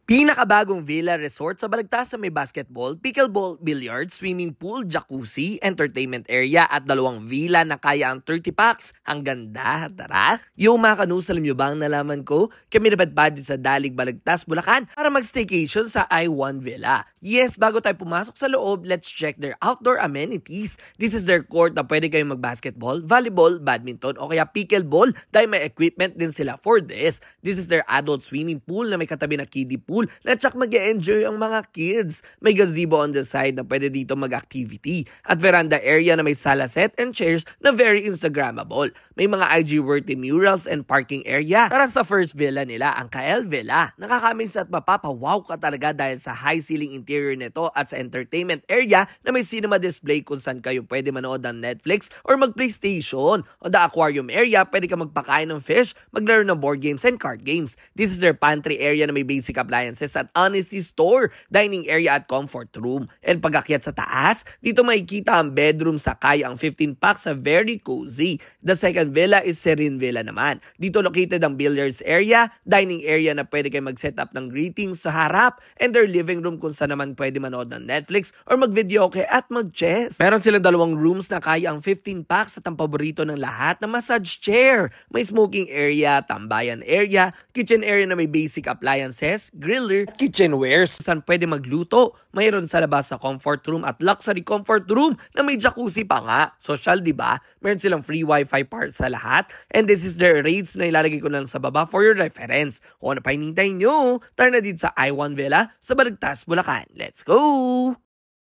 Pinakabagong villa resort sa Balagtas na may basketball, pickleball, billiard, swimming pool, jacuzzi, entertainment area at dalawang villa na kaya ang 30 packs. Ang ganda, tara! Yung mga kanus, alam nyo bang nalaman ko? Kami dapat budget sa Dalig, Balagtas, Bulacan para mag-staycation sa I1 Villa. Yes, bago tayo pumasok sa loob, let's check their outdoor amenities. This is their court na pwede kayong mag-basketball, volleyball, badminton o kaya pickleball dahil may equipment din sila for this. This is their adult swimming pool na may katabi na kiddie pool na tsak mag-enjoy ang mga kids. May gazebo on the side na pwede dito mag-activity. At veranda area na may sala set and chairs na very Instagrammable. May mga IG-worthy murals and parking area. Para sa first villa nila, ang Kael Villa. Nakakamiss at mapapawaw ka talaga dahil sa high ceiling interior nito at sa entertainment area na may cinema display kung saan kayo pwede manood ng Netflix or mag-PlayStation. O the aquarium area, pwede ka magpakain ng fish, maglaro ng board games and card games. This is their pantry area na may basic appliances at honesty store, dining area at comfort room. And pag-akyat sa taas, dito makikita ang bedroom sa kaya ang 15 packs sa very cozy. The second villa is Serene Villa naman. Dito located ang billiards area, dining area na pwede kayo mag-set up ng greetings sa harap, and their living room kung saan naman pwede manood ng Netflix or mag-video okay at mag-chess. Meron silang dalawang rooms na kaya ang 15 packs at ang paborito ng lahat na massage chair. May smoking area, tambayan area, kitchen area na may basic appliances, griller, kitchenwares saan pwede magluto. Mayroon sa labas sa comfort room at luxury comfort room na may jacuzzi pa nga. Social, di ba? Meron silang free wifi part sa lahat. And this is their rates na ilalagay ko lang sa baba for your reference. Kung ano pa hinintay nyo, tara na dito sa I1 Villa sa Balagtas, Bulacan. Let's go!